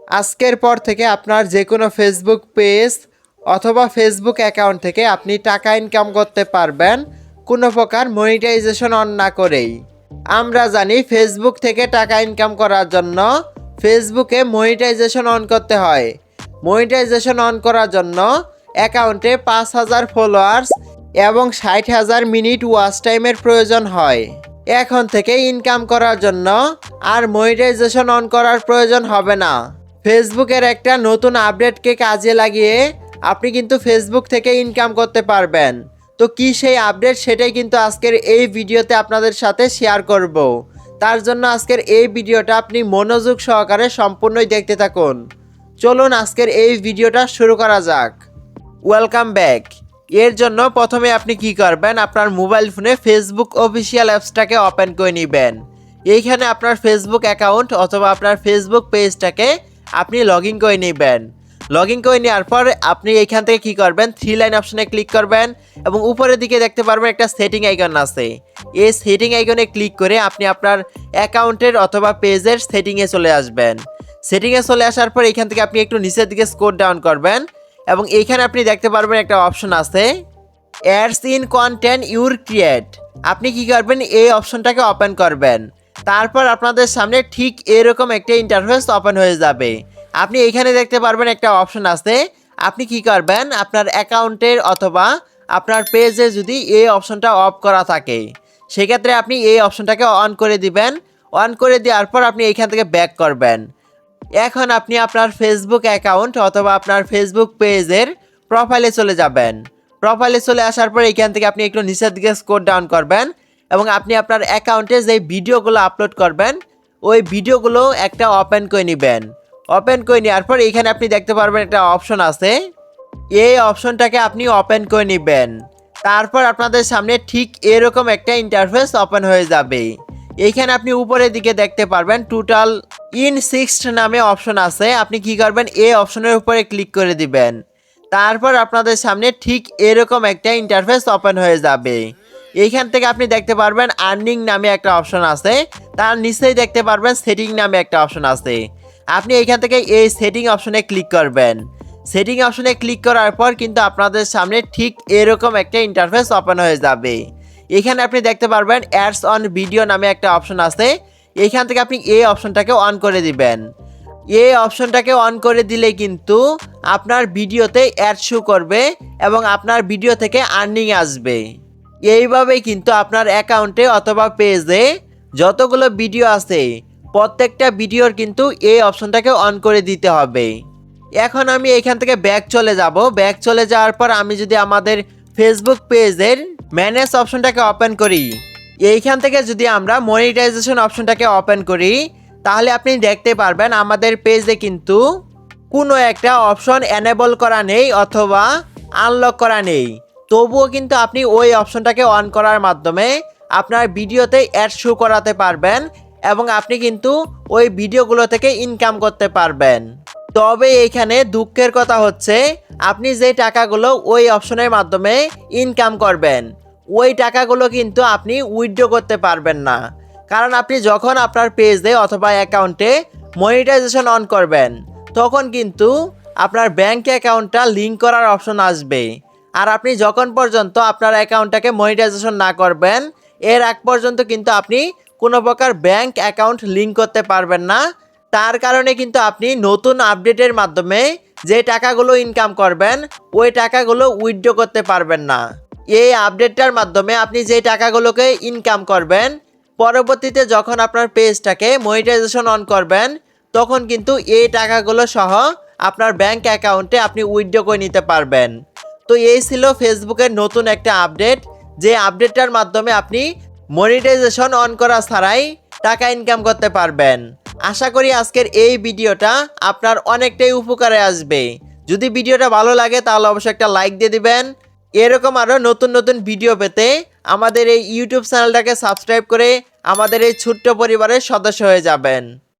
আজকের পর থেকে আপনার যে কোনো ফেসবুক পেজ অথবা ফেসবুক অ্যাকাউন্ট থেকে আপনি টাকা ইনকাম করতে পারবেন কোনো প্রকার মনিটাইজেশন অন না করেই। আমরা জানি ফেসবুক থেকে টাকা ইনকাম করার জন্য ফেসবুকে মনিটাইজেশন অন করতে হয়। মনিটাইজেশন অন করার জন্য অ্যাকাউন্টে 5,000 ফলোয়ার্স এবং 60,000 মিনিট ওয়াচ টাইমের প্রয়োজন হয়। এখন থেকে ইনকাম করার জন্য আর মনিটাইজেশন অন করার প্রয়োজন হবে না। ফেসবুকের একটা নতুন আপডেটকে কাজে লাগিয়ে আপনি কিন্তু ফেসবুক থেকে ইনকাম করতে পারবেন। তো কি সেই আপডেট, সেটাই কিন্তু আজকের এই ভিডিওতে আপনাদের সাথে শেয়ার করব। তার জন্য আজকের এই ভিডিওটা আপনি মনোযোগ সহকারে সম্পূর্ণই দেখতে থাকুন। চলুন আজকের এই ভিডিওটা শুরু করা যাক। Welcome back. এর জন্য প্রথমে আপনি কি করবেন, আপনার মোবাইল ফোনে ফেসবুক অফিসিয়াল অ্যাপসটাকে ওপেন করে নেবেন। এইখানে আপনার ফেসবুক অ্যাকাউন্ট অথবা আপনার ফেসবুক পেজটাকে আপনি লগ ইন করে নেবেন। লগ ইন করে নেওয়ার পর আপনি এইখান থেকে কি করবেন, 3 লাইন অপশনে ক্লিক করবেন এবং উপরের দিকে দেখতে পারবেন একটা সেটিং আইকন আছে। এই সেটিং আইকনে ক্লিক করে আপনি আপনার অ্যাকাউন্টের অথবা পেজের সেটিংয়ে চলে আসবেন। সেটিংয়ে চলে আসার পর এখান থেকে আপনি একটু নিচের দিকে স্ক্রল ডাউন করবেন এবং এইখানে আপনি দেখতে পারবেন একটা অপশন আছে ads in content your create. আপনি কি করবেন, এই অপশনটাকে ওপেন করবেন। তারপর আপনাদের সামনে ঠিক এরকম একটা ইন্টারফেস ওপেন হয়ে যাবে। আপনি এইখানে দেখতে পারবেন একটা অপশন আছে। আপনি কি করবেন, আপনার অ্যাকাউন্টের অথবা আপনার পেজে যদি এই অপশনটা অফ করা থাকে সেক্ষেত্রে আপনি এই অপশনটাকে অন করে দিবেন। অন করে দেওয়ার পর আপনি এইখান থেকে ব্যাক করবেন। এখন আপনি আপনার ফেসবুক অ্যাকাউন্ট অথবা আপনার ফেসবুক পেজের প্রোফাইলে চলে যাবেন। প্রোফাইলে চলে আসার পর এইখান থেকে আপনি একটু নিচের দিকে স্ক্রল ডাউন করবেন এবং আপনি আপনার অ্যাকাউন্টে যে ভিডিওগুলো আপলোড করবেন ওই ভিডিওগুলো একটা ওপেন করে নেবেন। ওপেন করে নেওয়ার পর এইখানে আপনি দেখতে পারবেন একটা অপশন আছে, এই অপশনটাকে আপনি ওপেন করে নেবেন। তারপর আপনাদের সামনে ঠিক এরকম একটা ইন্টারফেস ওপেন হয়ে যাবে। এইখানে আপনি উপরের দিকে দেখতে পারবেন টোটাল ইন 6 নামে অপশন আছে। আপনি কি করবেন, এই অপশনের উপরে ক্লিক করে দিবেন। তারপর আপনাদের সামনে ঠিক এরকম একটা ইন্টারফেস ওপেন হয়ে যাবে। এইখান থেকে আপনি দেখতে পারবেন আর্নিং নামে একটা অপশন আছে, তার নিচেই দেখতে পারবেন সেটিং নামে একটা অপশন আছে। আপনি এইখান থেকে এই সেটিং অপশনে ক্লিক করবেন। সেটিং অপশনে ক্লিক করার পর কিন্তু আপনাদের সামনে ঠিক এরকম একটা ইন্টারফেস ওপেন হয়ে যাবে। এখানে আপনি দেখতে পারবেন অ্যাডস অন ভিডিও নামে একটা অপশন আছে। এইখান থেকে আপনি এই অপশনটাকে অন করে দিবেন। এই অপশনটাকে অন করে দিলে কিন্তু আপনার ভিডিওতে অ্যাড শো করবে এবং আপনার ভিডিও থেকে আর্নিং আসবে। এইভাবেই কিন্তু আপনার অ্যাকাউন্টে অথবা পেজে যতগুলো ভিডিও আছে প্রত্যেকটা ভিডিওর কিন্তু এই অপশনটাকে অন করে দিতে হবে। এখন আমি এখান থেকে ব্যাক চলে যাব। ব্যাক চলে যাওয়ার পর আমি যদি আমাদের ফেসবুক পেজের ম্যানেজ অপশনটাকে ওপেন করি, এইখান থেকে যদি আমরা মনিটাইজেশন অপশনটাকে ওপেন করি তাহলে আপনি দেখতে পারবেন আমাদের পেজে কিন্তু কোনো একটা অপশন এনেবল করা নেই অথবা আনলক করা নেই। তবুও কিন্তু আপনি ওই অপশনটাকে অন করার মাধ্যমে আপনার ভিডিওতে অ্যাড শো করাতে পারবেন এবং আপনি কিন্তু ওই ভিডিওগুলো থেকে ইনকাম করতে পারবেন। তবে এখানে দুঃখের কথা হচ্ছে আপনি যে টাকাগুলো ওই অপশনের মাধ্যমে ইনকাম করবেন ওই টাকাগুলো কিন্তু আপনি উইথড্র করতে পারবেন না। কারণ আপনি যখন আপনার পেজে অথবা অ্যাকাউন্টে মনিটাইজেশন অন করবেন তখন কিন্তু আপনার ব্যাংক অ্যাকাউন্টটা লিঙ্ক করার অপশন আসবে। আর আপনি যখন পর্যন্ত আপনার অ্যাকাউন্টটাকে মনিটাইজেশন না করবেন এর আগ পর্যন্ত কিন্তু আপনি কোনো প্রকার ব্যাংক অ্যাকাউন্ট লিঙ্ক করতে পারবেন না। তার কারণে কিন্তু আপনি নতুন আপডেটের মাধ্যমে যে টাকাগুলো ইনকাম করবেন ওই টাকাগুলো উইথড্র করতে পারবেন না। এই আপডেটটার মাধ্যমে আপনি যে টাকাগুলোকে ইনকাম করবেন পরবর্তীতে যখন আপনার পেজটাকে মনিটাইজেশন অন করবেন তখন কিন্তু এই টাকাগুলো সহ আপনার ব্যাংক অ্যাকাউন্টে আপনি উইথড্র করে নিতে পারবেন। তো এই ছিল ফেসবুকের নতুন একটা আপডেট, যে আপডেটটার মাধ্যমে আপনি মনিটাইজেশন অন করা ছাড়াই টাকা ইনকাম করতে পারবেন। আশা করি আজকের এই ভিডিওটা আপনার অনেকটাই উপকারে আসবে। যদি ভিডিওটা ভালো লাগে তাহলে অবশ্যই একটা লাইক দিয়ে দিবেন। এরকম আরও নতুন নতুন ভিডিও পেতে আমাদের এই ইউটিউব চ্যানেলটাকে সাবস্ক্রাইব করে আমাদের এই ছোট্ট পরিবারের সদস্য হয়ে যাবেন।